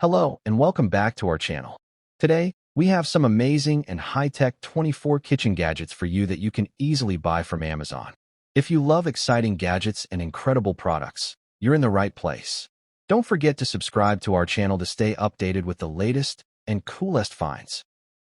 Hello and welcome back to our channel. Today, we have some amazing and high-tech 24 kitchen gadgets for you that you can easily buy from Amazon. If you love exciting gadgets and incredible products, you're in the right place. Don't forget to subscribe to our channel to stay updated with the latest and coolest finds.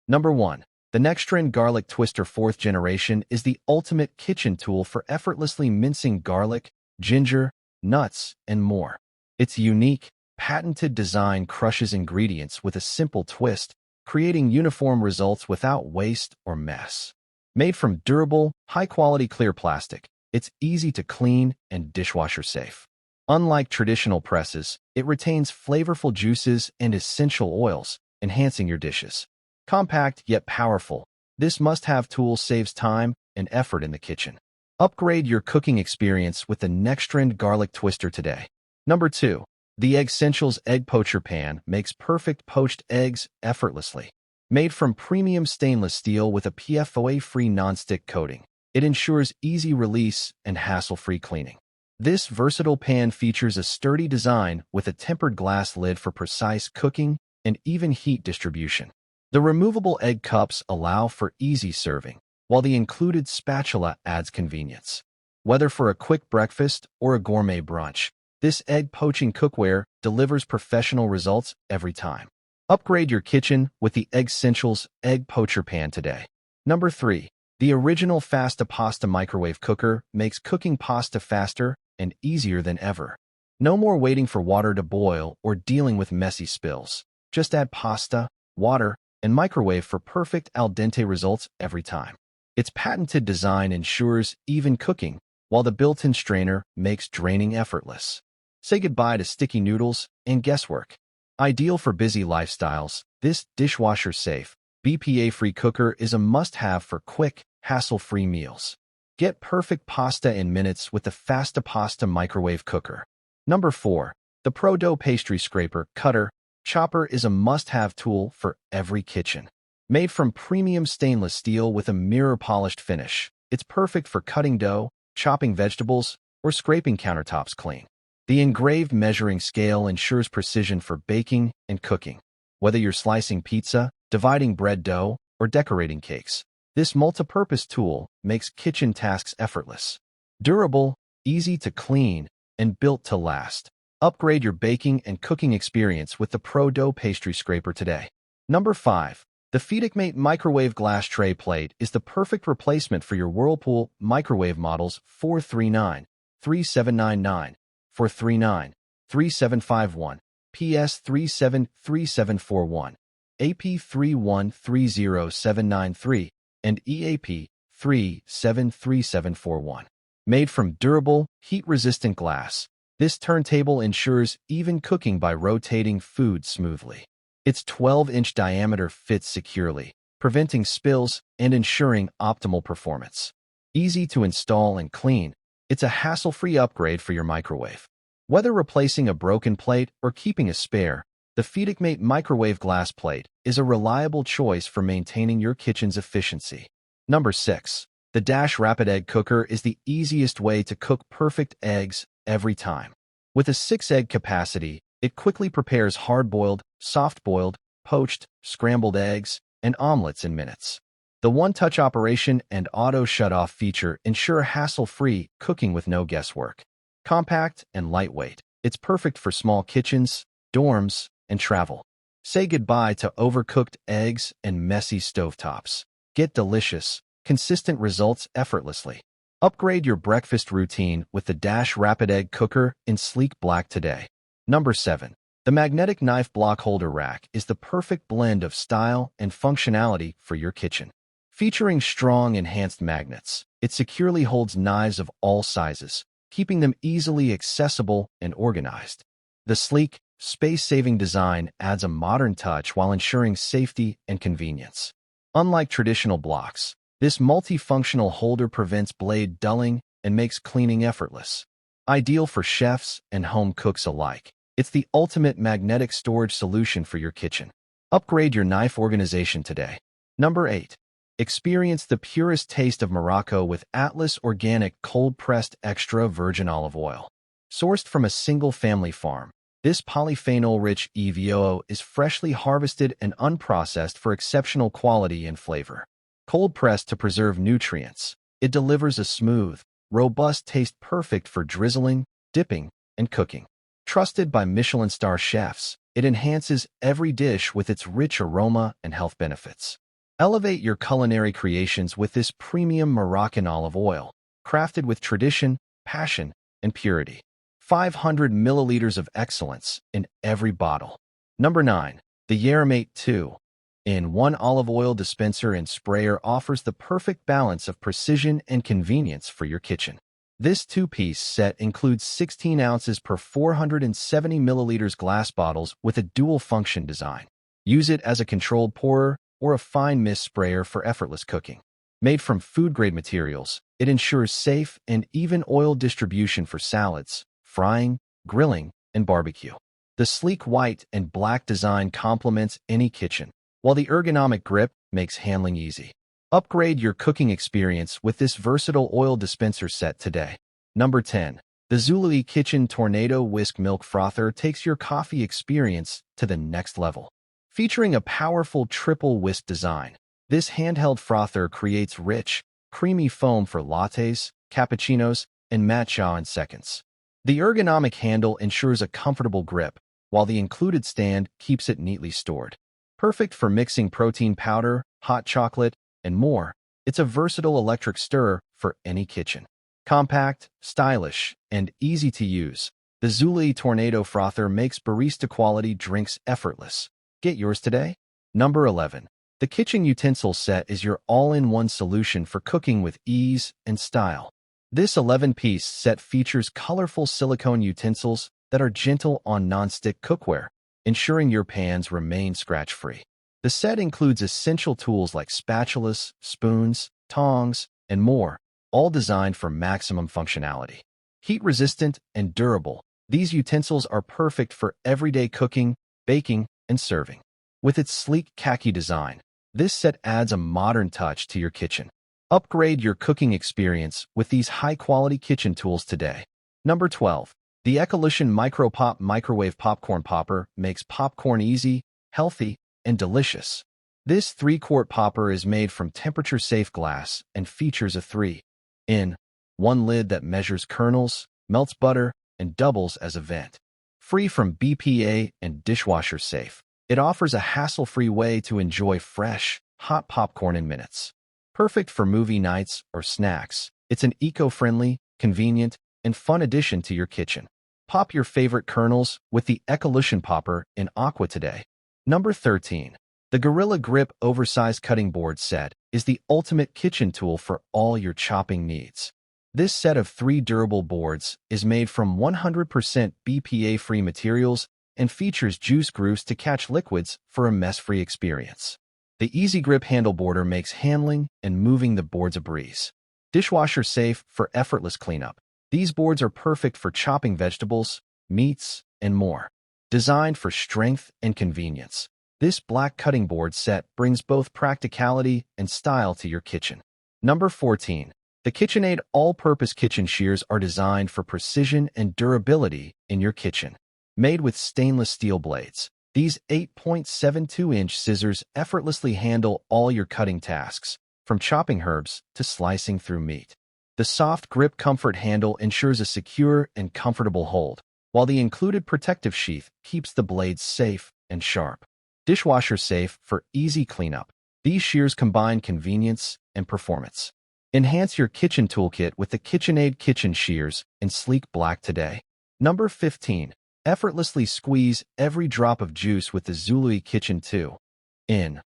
Number 1. The Nextrend Garlic Twister 4th generation is the ultimate kitchen tool for effortlessly mincing garlic, ginger, nuts, and more. Its unique, patented design crushes ingredients with a simple twist, creating uniform results without waste or mess. Made from durable, high-quality clear plastic, it's easy to clean and dishwasher safe. Unlike traditional presses, it retains flavorful juices and essential oils, enhancing your dishes. Compact yet powerful, this must-have tool saves time and effort in the kitchen. Upgrade your cooking experience with the Nextrend Garlic Twister today. Number 2. The Essentials Egg Poacher Pan makes perfect poached eggs effortlessly. Made from premium stainless steel with a PFOA-free nonstick coating, it ensures easy release and hassle-free cleaning. This versatile pan features a sturdy design with a tempered glass lid for precise cooking and even heat distribution. The removable egg cups allow for easy serving, while the included spatula adds convenience. Whether for a quick breakfast or a gourmet brunch, this egg poaching cookware delivers professional results every time. Upgrade your kitchen with the Essentials Egg Poacher Pan today. Number 3. The original Fasta Pasta Microwave Cooker makes cooking pasta faster and easier than ever. No more waiting for water to boil or dealing with messy spills. Just add pasta, water, and microwave for perfect al dente results every time. Its patented design ensures even cooking, while the built-in strainer makes draining effortless. Say goodbye to sticky noodles and guesswork. Ideal for busy lifestyles, this dishwasher-safe, BPA-free cooker is a must-have for quick, hassle-free meals. Get perfect pasta in minutes with the Fasta Pasta Microwave Cooker. Number 4. The Pro Dough Pastry Scraper Cutter Chopper is a must-have tool for every kitchen. Made from premium stainless steel with a mirror-polished finish, it's perfect for cutting dough, chopping vegetables, or scraping countertops clean. The engraved measuring scale ensures precision for baking and cooking. Whether you're slicing pizza, dividing bread dough, or decorating cakes, this multi-purpose tool makes kitchen tasks effortless. Durable, easy to clean, and built to last. Upgrade your baking and cooking experience with the Pro Dough Pastry Scraper today. Number 5. The FeedicMate Microwave Glass Tray Plate is the perfect replacement for your Whirlpool microwave models 439, 3799, 439, 3751, PS 373741, AP 3130793, and EAP 373741. Made from durable, heat-resistant glass, this turntable ensures even cooking by rotating food smoothly. Its 12-inch diameter fits securely, preventing spills and ensuring optimal performance. Easy to install and clean, it's a hassle-free upgrade for your microwave. Whether replacing a broken plate or keeping a spare, the FeedicMate Microwave Glass Plate is a reliable choice for maintaining your kitchen's efficiency. Number 6. The Dash Rapid Egg Cooker is the easiest way to cook perfect eggs every time. With a 6-egg capacity, it quickly prepares hard-boiled, soft-boiled, poached, scrambled eggs, and omelets in minutes. The one-touch operation and auto shut-off feature ensure hassle-free cooking with no guesswork. Compact and lightweight, it's perfect for small kitchens, dorms, and travel. Say goodbye to overcooked eggs and messy stovetops. Get delicious, consistent results effortlessly. Upgrade your breakfast routine with the Dash Rapid Egg Cooker in sleek black today. Number 7. The Magnetic Knife Block Holder Rack is the perfect blend of style and functionality for your kitchen. Featuring strong enhanced magnets, it securely holds knives of all sizes, keeping them easily accessible and organized. The sleek, space-saving design adds a modern touch while ensuring safety and convenience. Unlike traditional blocks, this multifunctional holder prevents blade dulling and makes cleaning effortless. Ideal for chefs and home cooks alike, it's the ultimate magnetic storage solution for your kitchen. Upgrade your knife organization today. Number 8. Experience the purest taste of Morocco with Atlas Organic Cold-Pressed Extra Virgin Olive Oil. Sourced from a single family farm, This polyphenol-rich EVO is freshly harvested and unprocessed for exceptional quality and flavor. Cold-pressed to preserve nutrients, it delivers a smooth, robust taste perfect for drizzling, dipping, and cooking. Trusted by Michelin star chefs, it enhances every dish with its rich aroma and health benefits. Elevate your culinary creations with this premium Moroccan olive oil, crafted with tradition, passion, and purity. 500 milliliters of excellence in every bottle. Number 9. The Yaramate 2-in-1 Olive Oil Dispenser and Sprayer offers the perfect balance of precision and convenience for your kitchen. This two-piece set includes 16 ounces per 470 milliliters glass bottles with a dual-function design. Use it as a controlled pourer or a fine mist sprayer for effortless cooking. Made from food-grade materials, it ensures safe and even oil distribution for salads, frying, grilling, and barbecue. The sleek white and black design complements any kitchen, while the ergonomic grip makes handling easy. Upgrade your cooking experience with this versatile oil dispenser set today. Number 10. The Zului Kitchen Tornado Whisk Milk Frother takes your coffee experience to the next level. Featuring a powerful triple whisk design, this handheld frother creates rich, creamy foam for lattes, cappuccinos, and matcha in seconds. The ergonomic handle ensures a comfortable grip, while the included stand keeps it neatly stored. Perfect for mixing protein powder, hot chocolate, and more, it's a versatile electric stirrer for any kitchen. Compact, stylish, and easy to use, the Zului Tornado Frother makes barista-quality drinks effortless. Get yours today. Number 11. The Kitchen Utensil Set is your all-in-one solution for cooking with ease and style. This 11-piece set features colorful silicone utensils that are gentle on non-stick cookware, ensuring your pans remain scratch-free. The set includes essential tools like spatulas, spoons, tongs, and more, all designed for maximum functionality. Heat-resistant and durable, these utensils are perfect for everyday cooking, baking, and serving. With its sleek khaki design, this set adds a modern touch to your kitchen. Upgrade your cooking experience with these high-quality kitchen tools today. Number 12. The Ecolution Micro Pop Microwave Popcorn Popper makes popcorn easy, healthy, and delicious. This 3-quart popper is made from temperature-safe glass and features a 3-in-1 lid that measures kernels, melts butter, and doubles as a vent. Free from BPA and dishwasher safe, it offers a hassle-free way to enjoy fresh, hot popcorn in minutes. Perfect for movie nights or snacks, it's an eco-friendly, convenient, and fun addition to your kitchen. Pop your favorite kernels with the Ecolution Popper in Aqua today. Number 13. The Gorilla Grip Oversized Cutting Board Set is the ultimate kitchen tool for all your chopping needs. This set of 3 durable boards is made from 100% BPA-free materials and features juice grooves to catch liquids for a mess-free experience. The Easy Grip handle border makes handling and moving the boards a breeze. Dishwasher safe for effortless cleanup. These boards are perfect for chopping vegetables, meats, and more. Designed for strength and convenience, this black cutting board set brings both practicality and style to your kitchen. Number 14. The KitchenAid All-Purpose Kitchen Shears are designed for precision and durability in your kitchen. Made with stainless steel blades, these 8.72-inch scissors effortlessly handle all your cutting tasks, from chopping herbs to slicing through meat. The soft grip comfort handle ensures a secure and comfortable hold, while the included protective sheath keeps the blades safe and sharp. Dishwasher safe for easy cleanup, these shears combine convenience and performance. Enhance your kitchen toolkit with the KitchenAid Kitchen Shears in sleek black today. Number 15. Effortlessly squeeze every drop of juice with the Zului Kitchen 2-in-1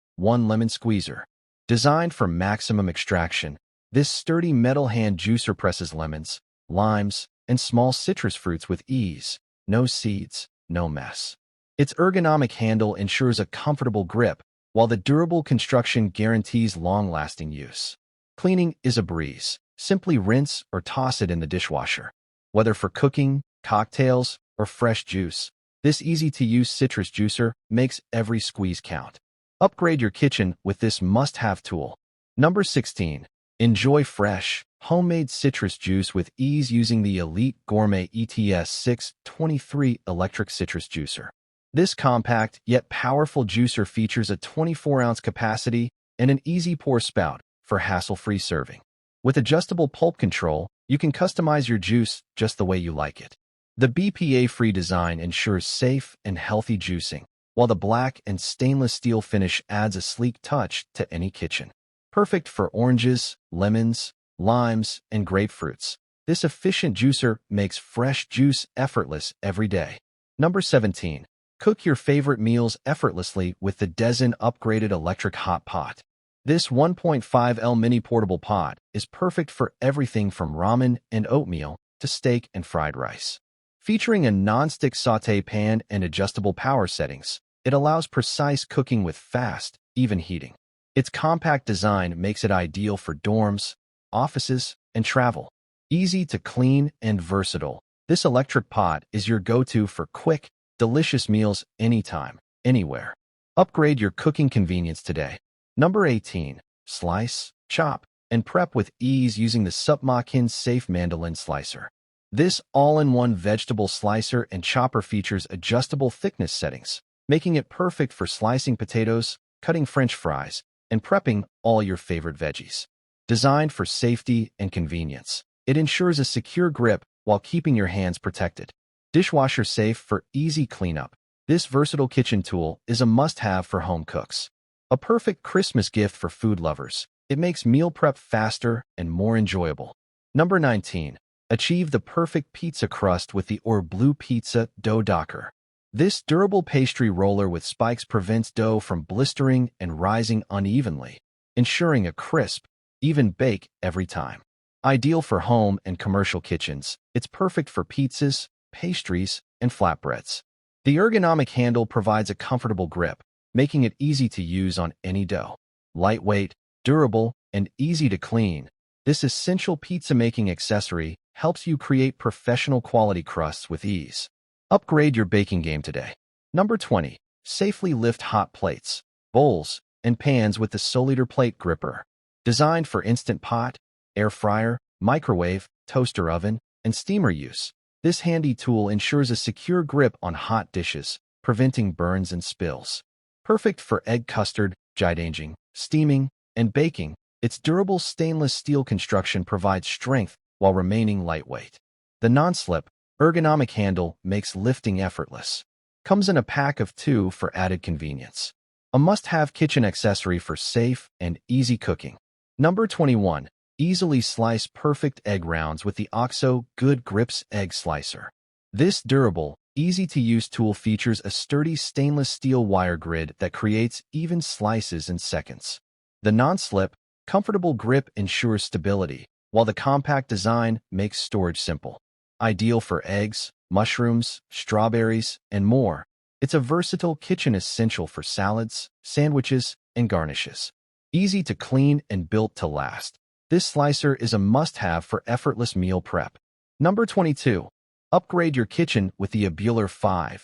Lemon Squeezer. Designed for maximum extraction, this sturdy metal hand juicer presses lemons, limes, and small citrus fruits with ease. No seeds, no mess. Its ergonomic handle ensures a comfortable grip, while the durable construction guarantees long-lasting use. Cleaning is a breeze. Simply rinse or toss it in the dishwasher. Whether for cooking, cocktails, or fresh juice, this easy-to-use citrus juicer makes every squeeze count. Upgrade your kitchen with this must-have tool. Number 16. Enjoy fresh, homemade citrus juice with ease using the Elite Gourmet ETS 623 electric citrus juicer. This compact yet powerful juicer features a 24-ounce capacity and an easy pour spout for hassle-free serving. With adjustable pulp control, you can customize your juice just the way you like it. The BPA-free design ensures safe and healthy juicing, while the black and stainless steel finish adds a sleek touch to any kitchen. Perfect for oranges, lemons, limes, and grapefruits. This efficient juicer makes fresh juice effortless every day. Number 17. Cook your favorite meals effortlessly with the Dezen upgraded electric hot pot. This 1.5L mini portable pot is perfect for everything from ramen and oatmeal to steak and fried rice. Featuring a non-stick sauté pan and adjustable power settings, it allows precise cooking with fast, even heating. Its compact design makes it ideal for dorms, offices, and travel. Easy to clean and versatile, this electric pot is your go-to for quick, delicious meals anytime, anywhere. Upgrade your cooking convenience today. Number 18. Slice, chop, and prep with ease using the Supmakin Safe Mandolin Slicer. This all-in-one vegetable slicer and chopper features adjustable thickness settings, making it perfect for slicing potatoes, cutting French fries, and prepping all your favorite veggies. Designed for safety and convenience, it ensures a secure grip while keeping your hands protected. Dishwasher safe for easy cleanup, this versatile kitchen tool is a must-have for home cooks. A perfect Christmas gift for food lovers, it makes meal prep faster and more enjoyable. Number 19. Achieve the perfect pizza crust with the Orblue Pizza Dough Docker. This durable pastry roller with spikes prevents dough from blistering and rising unevenly, ensuring a crisp, even bake every time. Ideal for home and commercial kitchens, it's perfect for pizzas, pastries, and flatbreads. The ergonomic handle provides a comfortable grip, making it easy to use on any dough. Lightweight, durable, and easy to clean, this essential pizza-making accessory helps you create professional quality crusts with ease. Upgrade your baking game today. Number 20. Safely lift hot plates, bowls, and pans with the SOLEADER Plate Gripper. Designed for instant pot, air fryer, microwave, toaster oven, and steamer use, this handy tool ensures a secure grip on hot dishes, preventing burns and spills. Perfect for egg custard, jidanging, steaming, and baking, its durable stainless steel construction provides strength while remaining lightweight. The non-slip, ergonomic handle makes lifting effortless. Comes in a pack of 2 for added convenience. A must-have kitchen accessory for safe and easy cooking. Number 21. Easily slice perfect egg rounds with the OXO Good Grips Egg Slicer. This durable, easy-to-use tool features a sturdy stainless steel wire grid that creates even slices in seconds. The non-slip, comfortable grip ensures stability, while the compact design makes storage simple. Ideal for eggs, mushrooms, strawberries, and more. It's a versatile kitchen essential for salads, sandwiches, and garnishes. Easy to clean and built to last, this slicer is a must-have for effortless meal prep. Number 22. Upgrade your kitchen with the Orblue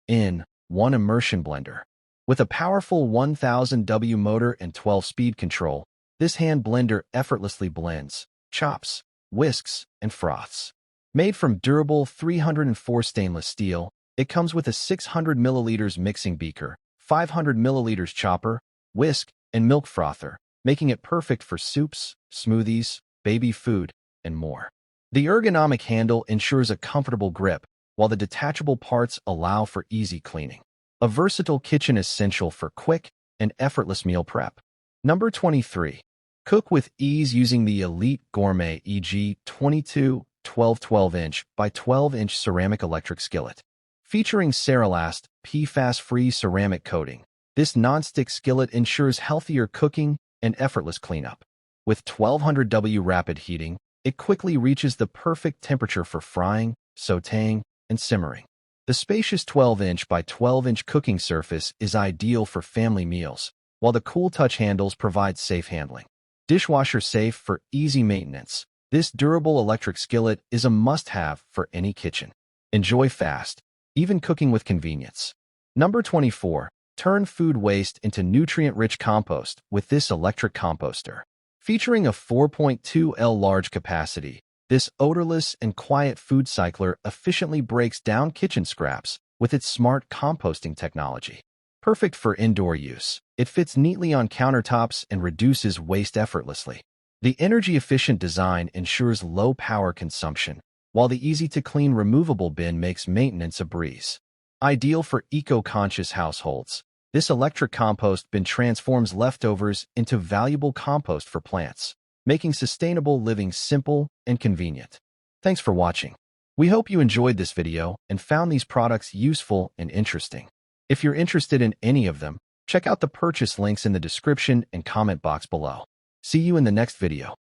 5-in-1 Immersion Blender. With a powerful 1000W motor and 12-speed control, this hand blender effortlessly blends, chops, whisks, and froths. Made from durable 304 stainless steel, it comes with a 600 milliliters mixing beaker, 500 milliliters chopper, whisk, and milk frother, making it perfect for soups, smoothies, baby food, and more. The ergonomic handle ensures a comfortable grip, while the detachable parts allow for easy cleaning. A versatile kitchen essential for quick and effortless meal prep. Number 23. Cook with ease using the Elite Gourmet EG 22 12-12-inch by 12-inch ceramic electric skillet. Featuring Ceralast PFAS-free ceramic coating, this non-stick skillet ensures healthier cooking and effortless cleanup. With 1200W rapid heating, it quickly reaches the perfect temperature for frying, sautéing, and simmering. The spacious 12-inch by 12-inch cooking surface is ideal for family meals, while the cool touch handles provide safe handling. Dishwasher safe for easy maintenance, this durable electric skillet is a must-have for any kitchen. Enjoy fast, even cooking with convenience. Number 24. Turn food waste into nutrient-rich compost with this electric composter. Featuring a 4.2L large capacity, this odorless and quiet food cycler efficiently breaks down kitchen scraps with its smart composting technology. Perfect for indoor use, it fits neatly on countertops and reduces waste effortlessly. The energy-efficient design ensures low power consumption, while the easy-to-clean removable bin makes maintenance a breeze. Ideal for eco-conscious households, this electric compost bin transforms leftovers into valuable compost for plants, making sustainable living simple and convenient. Thanks for watching. We hope you enjoyed this video and found these products useful and interesting. If you're interested in any of them, check out the purchase links in the description and comment box below. See you in the next video.